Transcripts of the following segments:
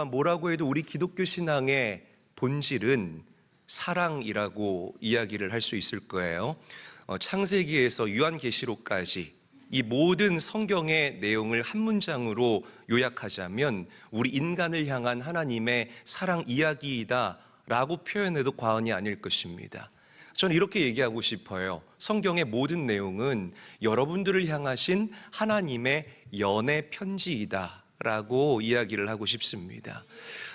누가 뭐라고 해도 우리 기독교 신앙의 본질은 사랑이라고 이야기를 할 수 있을 거예요. 창세기에서 요한계시록까지 이 모든 성경의 내용을 한 문장으로 요약하자면 우리 인간을 향한 하나님의 사랑 이야기이다 라고 표현해도 과언이 아닐 것입니다. 저는 이렇게 얘기하고 싶어요. 성경의 모든 내용은 여러분들을 향하신 하나님의 연애 편지이다 라고 이야기를 하고 싶습니다.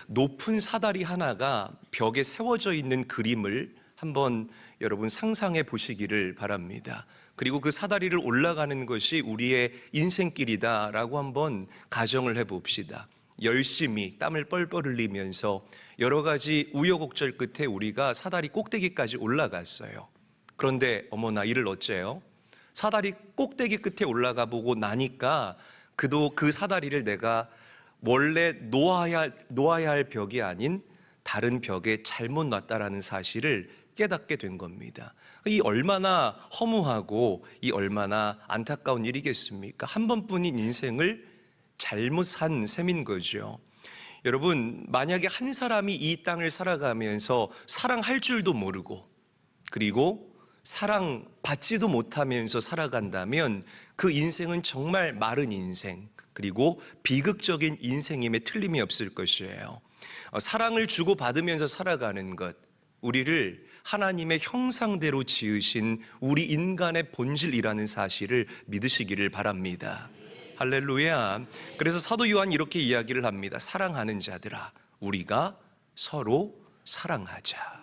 높은 사다리 하나가 벽에 세워져 있는 그림을 한번 여러분 상상해 보시기를 바랍니다. 그리고 그 사다리를 올라가는 것이 우리의 인생길이다 라고 한번 가정을 해봅시다. 열심히 땀을 뻘뻘 흘리면서 여러 가지 우여곡절 끝에 우리가 사다리 꼭대기까지 올라갔어요. 그런데 어머나 이를 어째요? 사다리 꼭대기 끝에 올라가 보고 나니까 그 사다리를 내가 원래 놓아야 할 벽이 아닌 다른 벽에 잘못 놨다라는 사실을 깨닫게 된 겁니다. 이 얼마나 허무하고 이 얼마나 안타까운 일이겠습니까? 한 번뿐인 인생을 잘못 산 셈인 거죠. 여러분, 만약에 한 사람이 이 땅을 살아가면서 사랑할 줄도 모르고 그리고 사랑받지도 못하면서 살아간다면 그 인생은 정말 마른 인생, 그리고 비극적인 인생임에 틀림이 없을 것이에요. 사랑을 주고받으면서 살아가는 것, 우리를 하나님의 형상대로 지으신 우리 인간의 본질이라는 사실을 믿으시기를 바랍니다. 할렐루야. 그래서 사도 요한이 이렇게 이야기를 합니다. 사랑하는 자들아, 우리가 서로 사랑하자.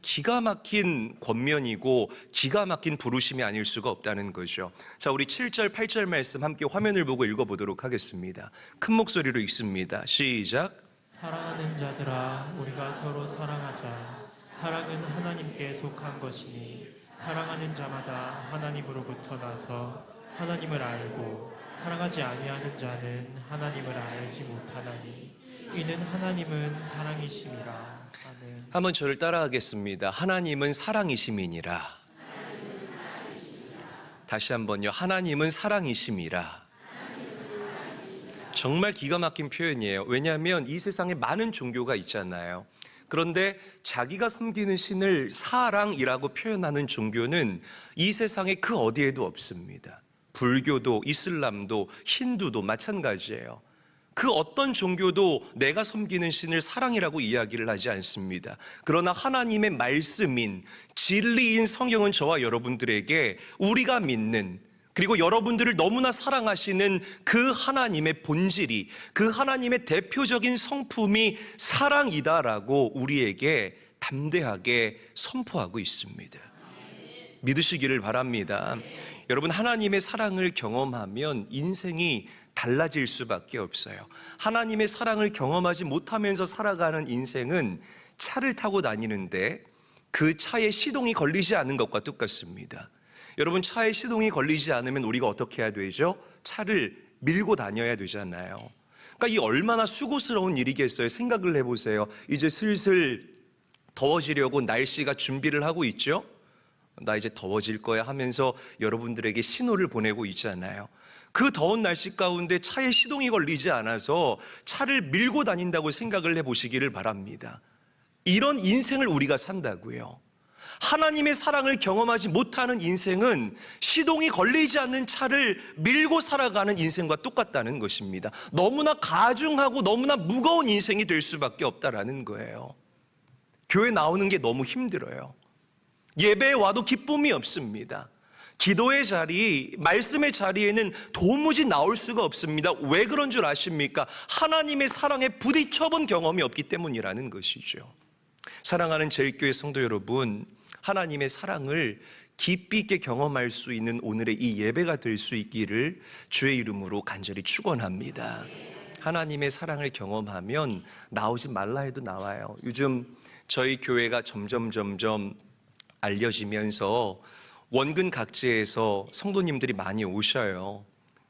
기가 막힌 권면이고 기가 막힌 부르심이 아닐 수가 없다는 거죠. 자, 우리 7절, 8절 말씀 함께 화면을 보고 읽어보도록 하겠습니다. 큰 목소리로 읽습니다. 시작. 사랑하는 자들아, 우리가 서로 사랑하자. 사랑은 하나님께 속한 것이니 사랑하는 자마다 하나님으로부터 나서 하나님을 알고 사랑하지 아니하는 자는 하나님을 알지 못하나니 이는 하나님은 사랑이심이라. 아멘. 한번 저를 따라하겠습니다. 하나님은 사랑이심이니라. 다시 한번요. 하나님은 사랑이심이라. 정말 기가 막힌 표현이에요. 왜냐하면 이 세상에 많은 종교가 있잖아요. 그런데 자기가 섬기는 신을 사랑이라고 표현하는 종교는 이 세상에 그 어디에도 없습니다. 불교도 이슬람도 힌두도 마찬가지예요. 그 어떤 종교도 내가 섬기는 신을 사랑이라고 이야기를 하지 않습니다. 그러나 하나님의 말씀인 진리인 성경은 저와 여러분들에게 우리가 믿는, 그리고 여러분들을 너무나 사랑하시는 그 하나님의 본질이, 그 하나님의 대표적인 성품이 사랑이다라고 우리에게 담대하게 선포하고 있습니다. 믿으시기를 바랍니다. 여러분, 하나님의 사랑을 경험하면 인생이 달라질 수밖에 없어요. 하나님의 사랑을 경험하지 못하면서 살아가는 인생은 차를 타고 다니는데 그 차에 시동이 걸리지 않은 것과 똑같습니다. 여러분, 차에 시동이 걸리지 않으면 우리가 어떻게 해야 되죠? 차를 밀고 다녀야 되잖아요. 그러니까 이 얼마나 수고스러운 일이겠어요. 생각을 해보세요. 이제 슬슬 더워지려고 날씨가 준비를 하고 있죠? 나 이제 더워질 거야 하면서 여러분들에게 신호를 보내고 있잖아요. 그 더운 날씨 가운데 차에 시동이 걸리지 않아서 차를 밀고 다닌다고 생각을 해보시기를 바랍니다. 이런 인생을 우리가 산다고요. 하나님의 사랑을 경험하지 못하는 인생은 시동이 걸리지 않는 차를 밀고 살아가는 인생과 똑같다는 것입니다. 너무나 가중하고 너무나 무거운 인생이 될 수밖에 없다라는 거예요. 교회 나오는 게 너무 힘들어요. 예배에 와도 기쁨이 없습니다. 기도의 자리, 말씀의 자리에는 도무지 나올 수가 없습니다. 왜 그런 줄 아십니까? 하나님의 사랑에 부딪혀본 경험이 없기 때문이라는 것이죠. 사랑하는 제일교회 성도 여러분, 하나님의 사랑을 깊이 있게 경험할 수 있는 오늘의 이 예배가 될 수 있기를 주의 이름으로 간절히 축원합니다. 하나님의 사랑을 경험하면 나오지 말라 해도 나와요. 요즘 저희 교회가 점점 알려지면서 원근 각지에서 성도님들이 많이 오셔요.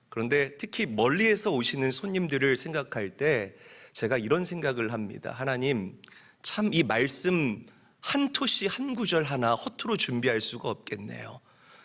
그런데 특히 멀리에서 오시는 손님들을 생각할 때 제가 이런 생각을 합니다. 하나님, 참 이 말씀 한 토시 한 구절 하나 허투루 준비할 수가 없겠네요.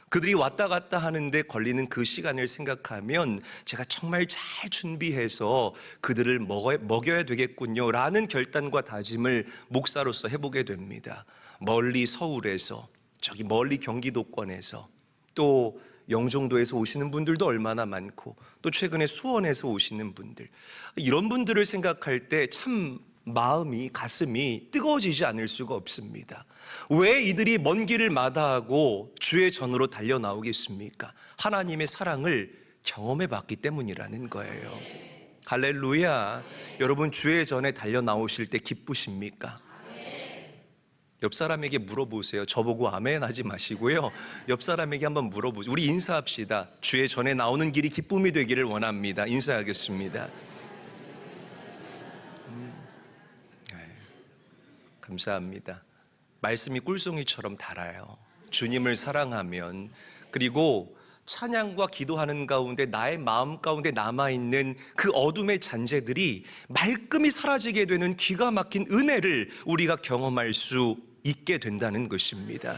그들이 왔다 갔다 하는데 걸리는 그 시간을 생각하면 제가 정말 잘 준비해서 그들을 먹여야 되겠군요 라는 결단과 다짐을 목사로서 해보게 됩니다. 멀리 서울에서, 저기 멀리 경기도권에서, 또 영종도에서 오시는 분들도 얼마나 많고, 또 최근에 수원에서 오시는 분들, 이런 분들을 생각할 때 참 마음이, 가슴이 뜨거워지지 않을 수가 없습니다. 왜 이들이 먼 길을 마다하고 주의 전으로 달려 나오겠습니까? 하나님의 사랑을 경험해 봤기 때문이라는 거예요. 할렐루야. 여러분, 주의 전에 달려 나오실 때 기쁘십니까? 옆 사람에게 물어보세요. 저보고 아멘 하지 마시고요. 옆 사람에게 한번 물어보세요. 우리 인사합시다. 주의 전에 나오는 길이 기쁨이 되기를 원합니다. 인사하겠습니다. 감사합니다. 말씀이 꿀송이처럼 달아요. 주님을 사랑하면, 그리고 찬양과 기도하는 가운데 나의 마음 가운데 남아있는 그 어둠의 잔재들이 말끔히 사라지게 되는 기가 막힌 은혜를 우리가 경험할 수 있게 된다는 것입니다.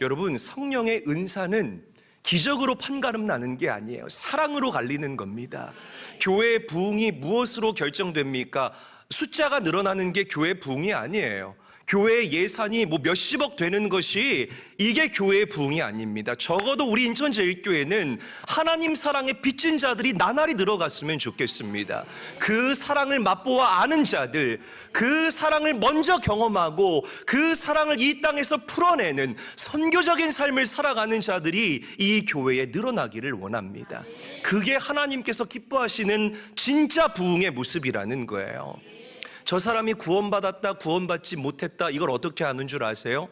여러분, 성령의 은사는 기적으로 판가름 나는 게 아니에요. 사랑으로 갈리는 겁니다. 교회의 부흥이 무엇으로 결정됩니까? 숫자가 늘어나는 게 교회의 부흥이 아니에요. 교회의 예산이 뭐 몇십억 되는 것이 이게 교회의 부흥이 아닙니다. 적어도 우리 인천제일교회는 하나님 사랑에 빚진 자들이 나날이 늘어갔으면 좋겠습니다. 그 사랑을 맛보아 아는 자들, 그 사랑을 먼저 경험하고 그 사랑을 이 땅에서 풀어내는 선교적인 삶을 살아가는 자들이 이 교회에 늘어나기를 원합니다. 그게 하나님께서 기뻐하시는 진짜 부흥의 모습이라는 거예요. 저 사람이 구원받았다, 구원받지 못했다, 이걸 어떻게 아는 줄 아세요?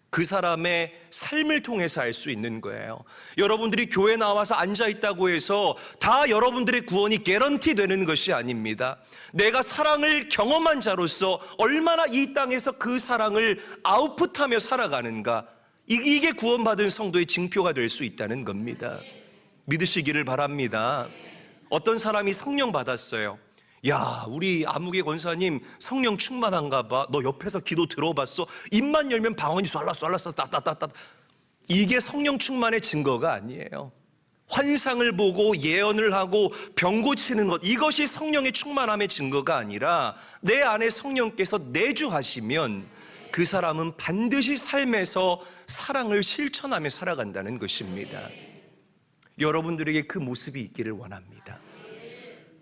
그 사람의 삶을 통해서 알 수 있는 거예요. 여러분들이 교회 나와서 앉아있다고 해서 다 여러분들의 구원이 개런티 되는 것이 아닙니다. 내가 사랑을 경험한 자로서 얼마나 이 땅에서 그 사랑을 아웃풋하며 살아가는가, 이게 구원받은 성도의 징표가 될 수 있다는 겁니다. 믿으시기를 바랍니다. 어떤 사람이 성령 받았어요. 야, 우리 아무개 권사님 성령 충만한가 봐. 너 옆에서 기도 들어봤어? 입만 열면 방언이 쏠라쏠라쏠라 따따따따. 이게 성령 충만의 증거가 아니에요. 환상을 보고 예언을 하고 병 고치는 것, 이것이 성령의 충만함의 증거가 아니라 내 안에 성령께서 내주하시면 그 사람은 반드시 삶에서 사랑을 실천하며 살아간다는 것입니다. 여러분들에게 그 모습이 있기를 원합니다.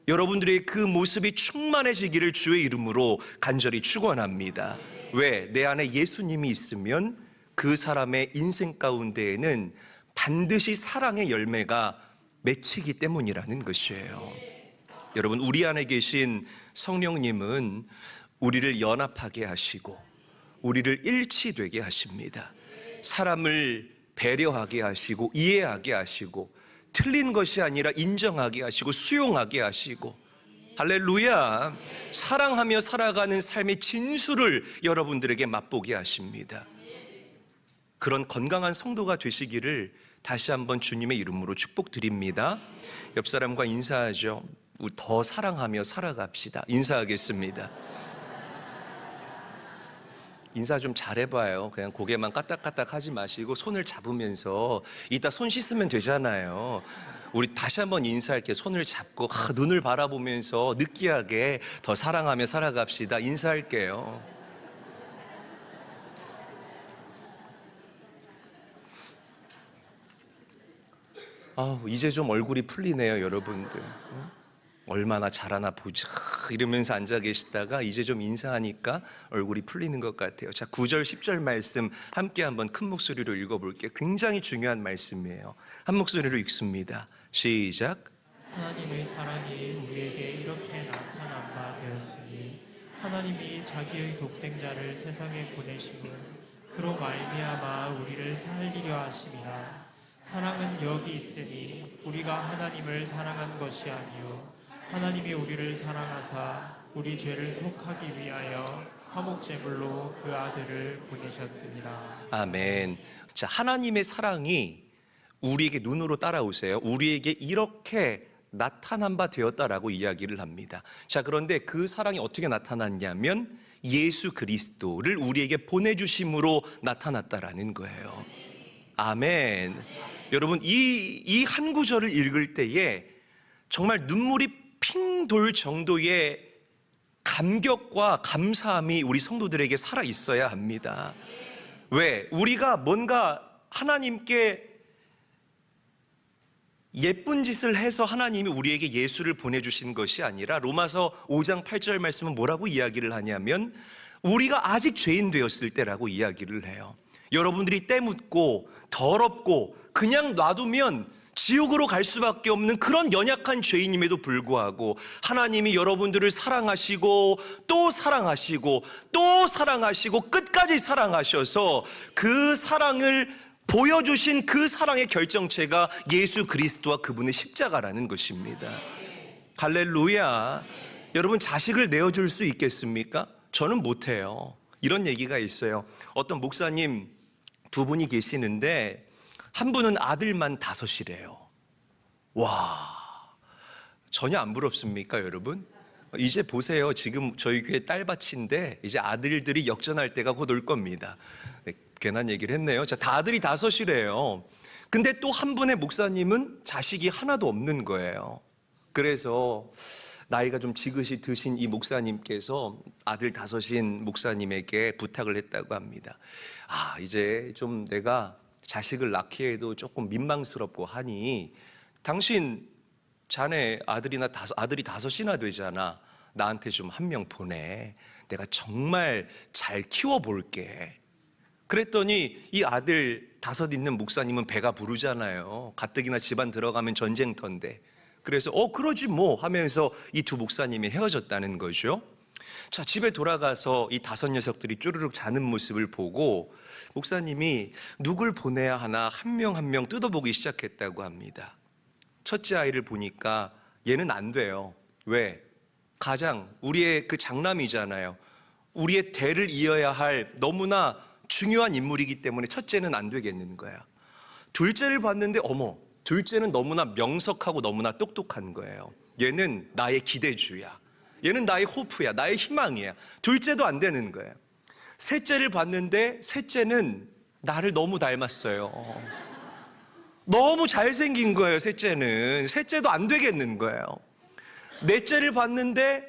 여러분들의 그 모습이 충만해지기를 주의 이름으로 간절히 축원합니다. 왜? 내 안에 예수님이 있으면 그 사람의 인생 가운데에는 반드시 사랑의 열매가 맺히기 때문이라는 것이에요. 여러분, 우리 안에 계신 성령님은 우리를 연합하게 하시고 우리를 일치되게 하십니다. 사람을 배려하게 하시고 이해하게 하시고 틀린 것이 아니라 인정하게 하시고 수용하게 하시고, 할렐루야, 사랑하며 살아가는 삶의 진수를 여러분들에게 맛보게 하십니다. 그런 건강한 성도가 되시기를 다시 한번 주님의 이름으로 축복드립니다. 옆 사람과 인사하죠. 더 사랑하며 살아갑시다. 인사하겠습니다. 인사 좀 잘해봐요. 그냥 고개만 까딱까딱 하지 마시고 손을 잡으면서, 이따 손 씻으면 되잖아요. 우리 다시 한번 인사할게요. 손을 잡고 눈을 바라보면서 느끼하게 더 사랑하며 살아갑시다. 인사할게요. 이제 좀 얼굴이 풀리네요, 여러분들. 얼마나 잘하나 보자 이러면서 앉아 계시다가 이제 좀 인사하니까 얼굴이 풀리는 것 같아요. 자, 9절 10절 말씀 함께 한번 큰 목소리로 읽어볼게요. 굉장히 중요한 말씀이에요. 한 목소리로 읽습니다. 시작. 하나님의 사랑이 우리에게 이렇게 나타난 바 되었으니 하나님이 자기의 독생자를 세상에 보내심은 그로 말미암아 우리를 살리려 하심이라. 사랑은 여기 있으니 우리가 하나님을 사랑한 것이 아니요 하나님이 우리를 사랑하사 우리 죄를 속하기 위하여 화목제물로 그 아들을 보내셨습니다. 아멘. 자, 하나님의 사랑이 우리에게, 눈으로 따라오세요. 우리에게 이렇게 나타난 바 되었다라고 이야기를 합니다. 자, 그런데 그 사랑이 어떻게 나타났냐면 예수 그리스도를 우리에게 보내주심으로 나타났다라는 거예요. 아멘. 여러분, 이 한 구절을 읽을 때에 정말 눈물이 핑 돌 정도의 감격과 감사함이 우리 성도들에게 살아 있어야 합니다. 왜? 우리가 뭔가 하나님께 예쁜 짓을 해서 하나님이 우리에게 예수를 보내주신 것이 아니라 로마서 5장 8절 말씀은 뭐라고 이야기를 하냐면 우리가 아직 죄인 되었을 때라고 이야기를 해요. 여러분들이 때묻고 더럽고 그냥 놔두면 지옥으로 갈 수밖에 없는 그런 연약한 죄인임에도 불구하고 하나님이 여러분들을 사랑하시고 또 사랑하시고 또 사랑하시고 끝까지 사랑하셔서 그 사랑을 보여주신 그 사랑의 결정체가 예수 그리스도와 그분의 십자가라는 것입니다. 할렐루야. 여러분, 자식을 내어줄 수 있겠습니까? 저는 못해요. 이런 얘기가 있어요. 어떤 목사님 두 분이 계시는데 한 분은 아들만 5이래요. 와, 전혀 안 부럽습니까, 여러분? 이제 보세요. 지금 저희 교회 딸밭인데 이제 아들들이 역전할 때가 곧 올 겁니다. 네, 괜한 얘기를 했네요. 자, 다 아들이 5이래요. 근데 또 한 분의 목사님은 자식이 하나도 없는 거예요. 그래서 나이가 좀 지긋이 드신 이 목사님께서 아들 5인 목사님에게 부탁을 했다고 합니다. 이제 좀 내가 자식을 낳기에도 조금 민망스럽고 하니 당신 자네 아들이 5이나 되잖아. 나한테 좀 한 명 보내. 내가 정말 잘 키워볼게. 그랬더니 이 아들 5 있는 목사님은 배가 부르잖아요. 가뜩이나 집안 들어가면 전쟁터인데. 그래서 그러지 뭐 하면서 이 두 목사님이 헤어졌다는 거죠. 자, 집에 돌아가서 이 5 녀석들이 쭈르륵 자는 모습을 보고 목사님이 누굴 보내야 하나 한 명 한 명 뜯어보기 시작했다고 합니다. 첫째 아이를 보니까 얘는 안 돼요. 왜? 가장 우리의 그 장남이잖아요. 우리의 대를 이어야 할 너무나 중요한 인물이기 때문에 첫째는 안 되겠는 거야. 둘째를 봤는데 둘째는 너무나 명석하고 너무나 똑똑한 거예요. 얘는 나의 기대주야. 얘는 나의 호프야. 나의 희망이야. 둘째도 안 되는 거예요. 셋째를 봤는데 셋째는 나를 너무 닮았어요. 너무 잘생긴 거예요. 셋째도 안 되겠는 거예요. 넷째를 봤는데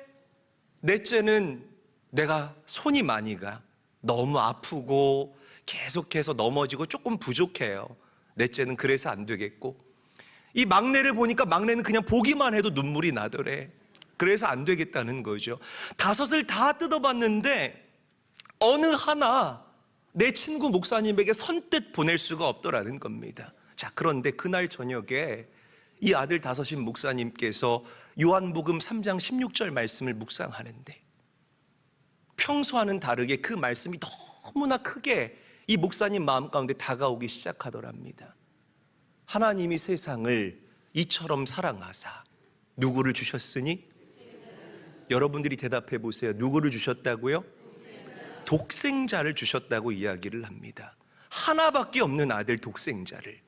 넷째는 내가 손이 많이 가. 너무 아프고 계속해서 넘어지고 조금 부족해요. 넷째는 그래서 안 되겠고, 이 막내를 보니까 막내는 그냥 보기만 해도 눈물이 나더래. 그래서 안 되겠다는 거죠. 5을 다 뜯어봤는데 어느 하나 내 친구 목사님에게 선뜻 보낼 수가 없더라는 겁니다. 자, 그런데 그날 저녁에 이 아들 5인 목사님께서 요한복음 3장 16절 말씀을 묵상하는데 평소와는 다르게 그 말씀이 너무나 크게 이 목사님 마음 가운데 다가오기 시작하더랍니다. 하나님이 세상을 이처럼 사랑하사 누구를 주셨으니? 여러분들이 대답해 보세요. 누구를 주셨다고요? 독생자를 주셨다고 이야기를 합니다. 하나밖에 없는 아들 독생자를.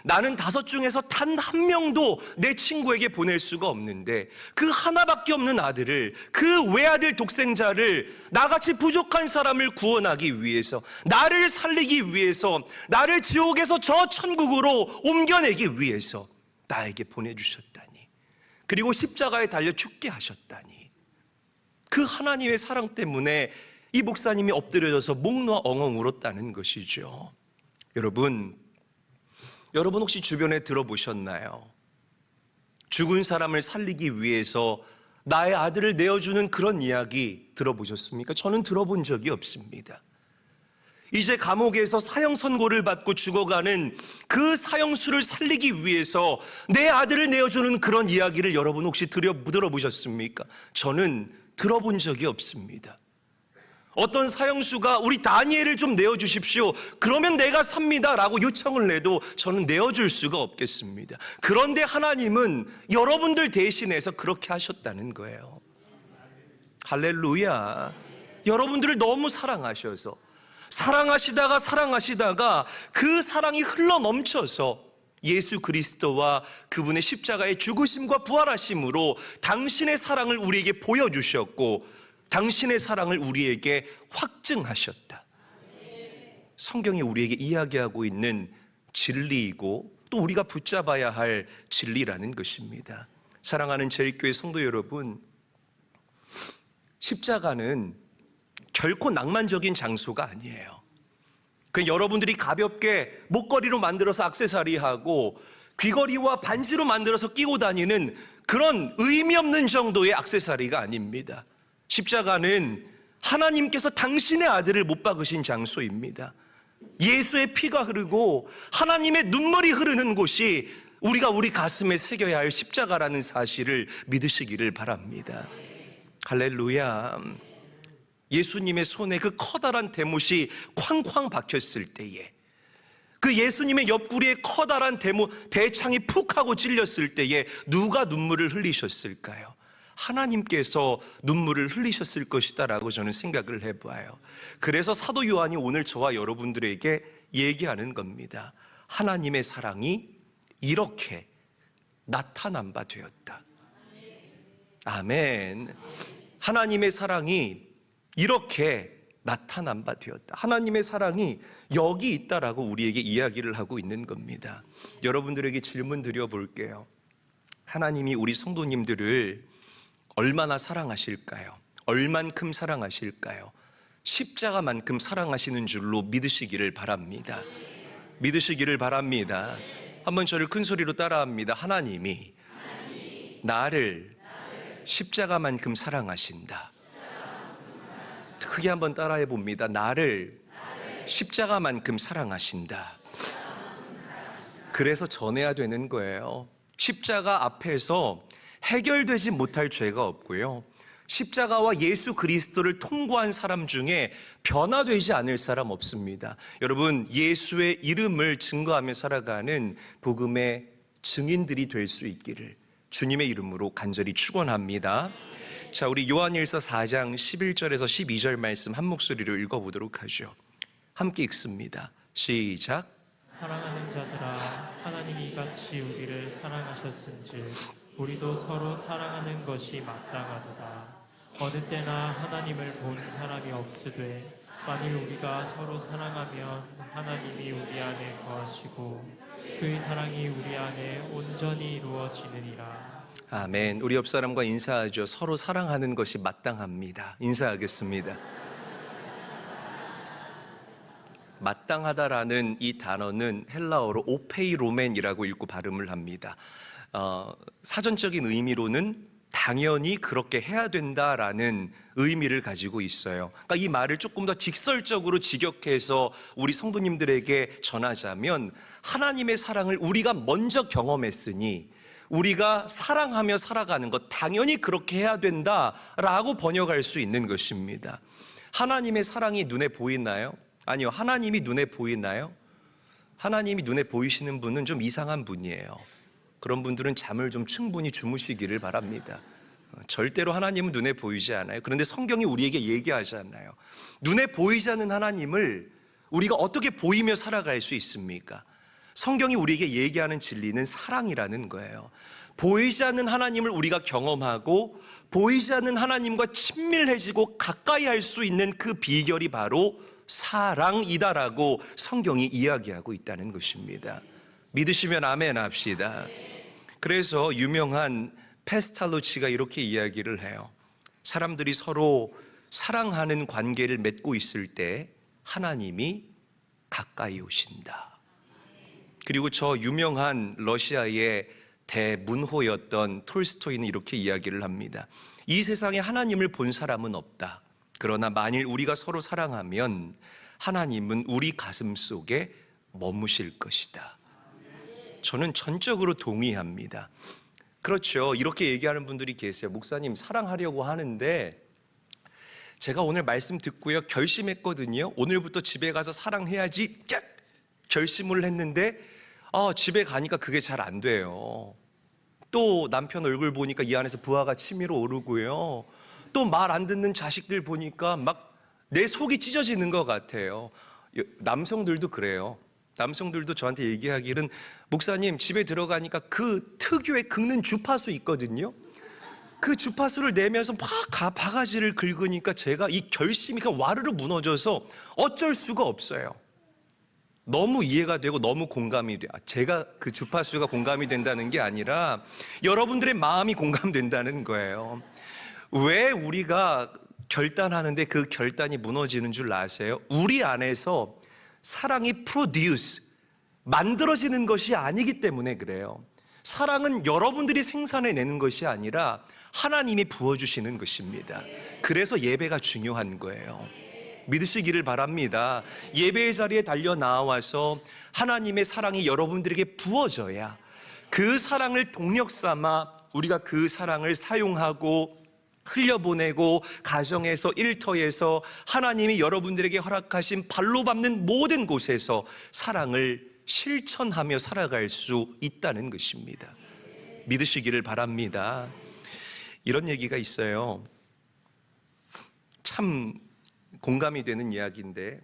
나는 5 중에서 단 한 명도 내 친구에게 보낼 수가 없는데 그 하나밖에 없는 아들을, 그 외아들 독생자를 나같이 부족한 사람을 구원하기 위해서, 나를 살리기 위해서, 나를 지옥에서 저 천국으로 옮겨내기 위해서 나에게 보내주셨다니, 그리고 십자가에 달려 죽게 하셨다니, 그 하나님의 사랑 때문에 이 목사님이 엎드려져서 목 놓아 엉엉 울었다는 것이죠. 여러분 혹시 주변에 들어보셨나요? 죽은 사람을 살리기 위해서 나의 아들을 내어주는 그런 이야기 들어보셨습니까? 저는 들어본 적이 없습니다. 이제 감옥에서 사형 선고를 받고 죽어가는 그 사형수를 살리기 위해서 내 아들을 내어주는 그런 이야기를 여러분 혹시 들어보셨습니까? 저는 들어본 적이 없습니다. 어떤 사형수가 우리 다니엘을 좀 내어주십시오, 그러면 내가 삽니다 라고 요청을 내도 저는 내어줄 수가 없겠습니다. 그런데 하나님은 여러분들 대신해서 그렇게 하셨다는 거예요. 할렐루야. 여러분들을 너무 사랑하셔서, 사랑하시다가 그 사랑이 흘러넘쳐서 예수 그리스도와 그분의 십자가의 죽으심과 부활하심으로 당신의 사랑을 우리에게 보여주셨고 당신의 사랑을 우리에게 확증하셨다. 성경이 우리에게 이야기하고 있는 진리이고 또 우리가 붙잡아야 할 진리라는 것입니다. 사랑하는 제일교회 성도 여러분, 십자가는 결코 낭만적인 장소가 아니에요. 그 여러분들이 가볍게 목걸이로 만들어서 액세서리하고 귀걸이와 반지로 만들어서 끼고 다니는 그런 의미 없는 정도의 액세서리가 아닙니다. 십자가는 하나님께서 당신의 아들을 못 박으신 장소입니다. 예수의 피가 흐르고 하나님의 눈물이 흐르는 곳이 우리가 우리 가슴에 새겨야 할 십자가라는 사실을 믿으시기를 바랍니다. 할렐루야. 예수님의 손에 그 커다란 대못이 쾅쾅 박혔을 때에, 그 예수님의 옆구리에 커다란 대창이 푹 하고 찔렸을 때에 누가 눈물을 흘리셨을까요? 하나님께서 눈물을 흘리셨을 것이다 라고 저는 생각을 해봐요. 그래서 사도 요한이 오늘 저와 여러분들에게 얘기하는 겁니다. 하나님의 사랑이 이렇게 나타난 바 되었다. 아멘. 하나님의 사랑이 이렇게 나타난 바 되었다. 하나님의 사랑이 여기 있다라고 우리에게 이야기를 하고 있는 겁니다. 여러분들에게 질문 드려볼게요. 하나님이 우리 성도님들을 얼마나 사랑하실까요? 얼만큼 사랑하실까요? 십자가만큼 사랑하시는 줄로 믿으시기를 바랍니다. 믿으시기를 바랍니다. 한번 저를 큰 소리로 따라합니다. 하나님이 나를 십자가만큼 사랑하신다. 크게 한번 따라해 봅니다. 나를 십자가만큼 사랑하신다. 그래서 전해야 되는 거예요. 십자가 앞에서 해결되지 못할 죄가 없고요. 십자가와 예수 그리스도를 통과한 사람 중에 변화되지 않을 사람 없습니다. 여러분, 예수의 이름을 증거하며 살아가는 복음의 증인들이 될 수 있기를 주님의 이름으로 간절히 축원합니다. 자, 우리 요한일서 4장 11절에서 12절 말씀 한 목소리로 읽어보도록 하죠. 함께 읽습니다. 시작. 사랑하는 자들아, 하나님이 이같이 우리를 사랑하셨은즉 우리도 서로 사랑하는 것이 마땅하도다. 어느 때나 하나님을 본 사람이 없으되 만일 우리가 서로 사랑하면 하나님이 우리 안에 거하시고 그의 사랑이 우리 안에 온전히 이루어지느니라. 아멘. 우리 옆 사람과 인사하죠. 서로 사랑하는 것이 마땅합니다. 인사하겠습니다. 마땅하다라는 이 단어는 헬라어로 오페이로멘이라고 읽고 발음을 합니다. 사전적인 의미로는 당연히 그렇게 해야 된다라는 의미를 가지고 있어요. 그러니까 이 말을 조금 더 직설적으로 직역해서 우리 성도님들에게 전하자면, 하나님의 사랑을 우리가 먼저 경험했으니 우리가 사랑하며 살아가는 것 당연히 그렇게 해야 된다라고 번역할 수 있는 것입니다. 하나님의 사랑이 눈에 보이나요? 아니요. 하나님이 눈에 보이나요? 하나님이 눈에 보이시는 분은 좀 이상한 분이에요. 그런 분들은 잠을 좀 충분히 주무시기를 바랍니다. 절대로 하나님은 눈에 보이지 않아요. 그런데 성경이 우리에게 얘기하잖아요. 눈에 보이지 않는 하나님을 우리가 어떻게 보이며 살아갈 수 있습니까? 성경이 우리에게 얘기하는 진리는 사랑이라는 거예요. 보이지 않는 하나님을 우리가 경험하고 보이지 않는 하나님과 친밀해지고 가까이 할 수 있는 그 비결이 바로 사랑이다라고 성경이 이야기하고 있다는 것입니다. 믿으시면 아멘 합시다. 그래서 유명한 페스탈로치가 이렇게 이야기를 해요. 사람들이 서로 사랑하는 관계를 맺고 있을 때 하나님이 가까이 오신다. 그리고 저 유명한 러시아의 대문호였던 톨스토이는 이렇게 이야기를 합니다. 이 세상에 하나님을 본 사람은 없다. 그러나 만일 우리가 서로 사랑하면 하나님은 우리 가슴 속에 머무실 것이다. 저는 전적으로 동의합니다. 그렇죠. 이렇게 얘기하는 분들이 계세요. 목사님, 사랑하려고 하는데 제가 오늘 말씀 듣고요, 결심했거든요. 오늘부터 집에 가서 사랑해야지 결심을 했는데 집에 가니까 그게 잘 안 돼요. 또 남편 얼굴 보니까 이 안에서 부하가 치밀어 오르고요. 또 말 안 듣는 자식들 보니까 막 내 속이 찢어지는 것 같아요. 남성들도 그래요. 남성들도 저한테 얘기하기는, 목사님, 집에 들어가니까 그 특유의 긁는 주파수 있거든요. 그 주파수를 내면서 막 바가지를 긁으니까 제가 이 결심이 그냥 와르르 무너져서 어쩔 수가 없어요. 너무 이해가 되고 너무 공감이 돼. 제가 그 주파수가 공감이 된다는 게 아니라 여러분들의 마음이 공감된다는 거예요. 왜 우리가 결단하는데 그 결단이 무너지는 줄 아세요? 우리 안에서 사랑이 프로듀스, 만들어지는 것이 아니기 때문에 그래요. 사랑은 여러분들이 생산해내는 것이 아니라 하나님이 부어주시는 것입니다. 그래서 예배가 중요한 거예요. 믿으시기를 바랍니다. 예배의 자리에 달려 나와서 하나님의 사랑이 여러분들에게 부어져야 그 사랑을 동력 삼아 우리가 그 사랑을 사용하고 흘려보내고 가정에서 일터에서 하나님이 여러분들에게 허락하신 발로 밟는 모든 곳에서 사랑을 실천하며 살아갈 수 있다는 것입니다. 믿으시기를 바랍니다. 이런 얘기가 있어요. 참 공감이 되는 이야기인데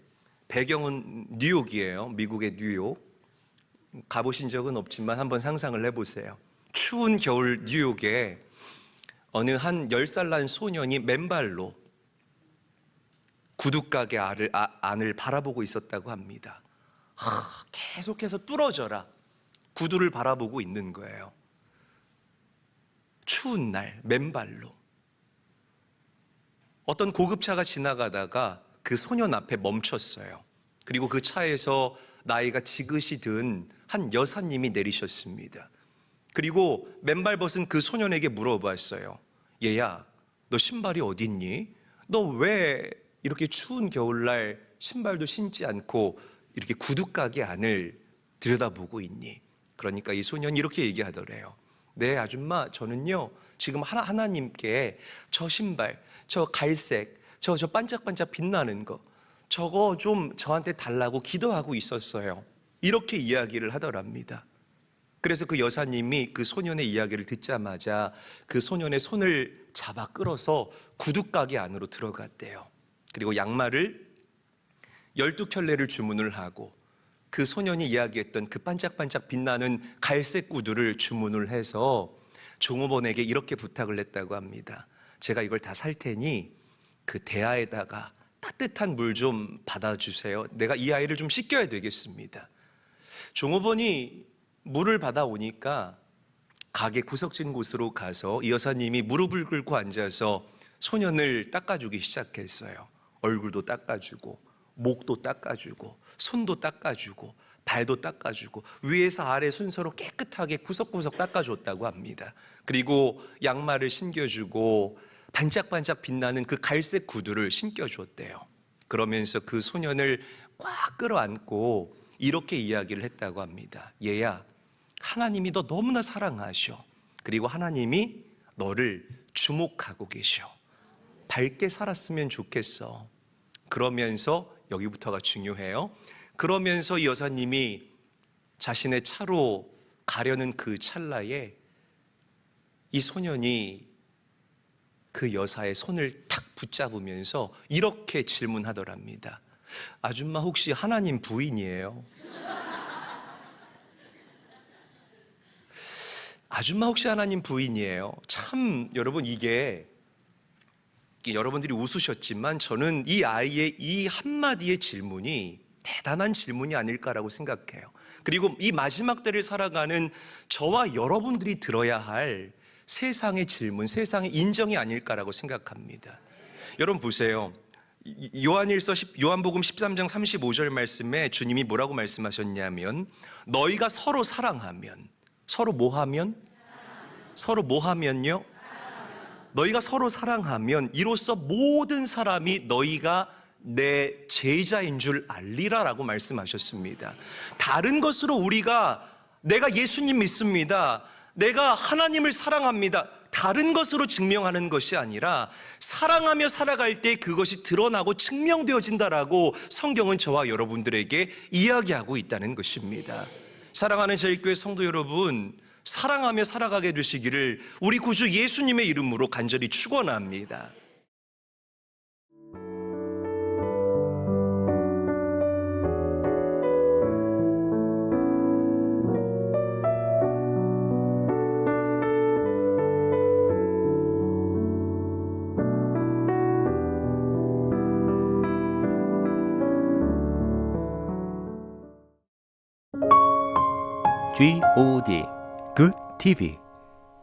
배경은 뉴욕이에요. 미국의 뉴욕. 가보신 적은 없지만 한번 상상을 해보세요. 추운 겨울 뉴욕에 어느 한 10살 난 소년이 맨발로 구두가게 안을 바라보고 있었다고 합니다. 계속해서 뚫어져라 구두를 바라보고 있는 거예요. 추운 날 맨발로. 어떤 고급차가 지나가다가 그 소년 앞에 멈췄어요. 그리고 그 차에서 나이가 지긋이 든 한 여사님이 내리셨습니다. 그리고 맨발 벗은 그 소년에게 물어봤어요. 얘야, 너 신발이 어디 있니? 너 왜 이렇게 추운 겨울날 신발도 신지 않고 이렇게 구두가게 안을 들여다보고 있니? 그러니까 이 소년이 이렇게 얘기하더래요. 네, 아줌마, 저는요 지금 하나님께 저 신발, 저 갈색, 저 반짝반짝 빛나는 거, 저거 좀 저한테 달라고 기도하고 있었어요. 이렇게 이야기를 하더랍니다. 그래서 그 여사님이 그 소년의 이야기를 듣자마자 그 소년의 손을 잡아 끌어서 구두가게 안으로 들어갔대요. 그리고 양말을 12켤레를 주문을 하고 그 소년이 이야기했던 그 반짝반짝 빛나는 갈색 구두를 주문을 해서 종업원에게 이렇게 부탁을 했다고 합니다. 제가 이걸 다 살 테니 그 대야에다가 따뜻한 물 좀 받아주세요. 내가 이 아이를 좀 씻겨야 되겠습니다. 종업원이 물을 받아오니까 가게 구석진 곳으로 가서 이 여사님이 무릎을 꿇고 앉아서 소년을 닦아주기 시작했어요. 얼굴도 닦아주고 목도 닦아주고 손도 닦아주고 발도 닦아주고 위에서 아래 순서로 깨끗하게 구석구석 닦아줬다고 합니다. 그리고 양말을 신겨주고 반짝반짝 빛나는 그 갈색 구두를 신겨줬대요. 그러면서 그 소년을 꽉 끌어안고 이렇게 이야기를 했다고 합니다. 얘야, 하나님이 너 너무나 사랑하셔. 그리고 하나님이 너를 주목하고 계셔. 밝게 살았으면 좋겠어. 그러면서 여기부터가 중요해요. 그러면서 이 여사님이 자신의 차로 가려는 그 찰나에 이 소년이 그 여사의 손을 탁 붙잡으면서 이렇게 질문하더랍니다. 아줌마 혹시 하나님 부인이에요? 아줌마 혹시 하나님 부인이에요? 참 여러분 이게 여러분들이 웃으셨지만 저는 이 아이의 이 한마디의 질문이 대단한 질문이 아닐까라고 생각해요. 그리고 이 마지막 때를 살아가는 저와 여러분들이 들어야 할 세상의 질문, 세상의 인정이 아닐까라고 생각합니다. 여러분 보세요. 요한복음 13장 35절 말씀에 주님이 뭐라고 말씀하셨냐면 너희가 서로 사랑하면 서로 뭐하면요? 너희가 서로 사랑하면 이로써 모든 사람이 너희가 내 제자인 줄 알리라라고 말씀하셨습니다. 다른 것으로 우리가 내가 예수님 믿습니다, 내가 하나님을 사랑합니다, 다른 것으로 증명하는 것이 아니라 사랑하며 살아갈 때 그것이 드러나고 증명되어진다라고 성경은 저와 여러분들에게 이야기하고 있다는 것입니다. 사랑하는 저희교회 성도 여러분, 사랑하며 살아가게 되시기를 우리 구주 예수님의 이름으로 간절히 축원합니다. Good TV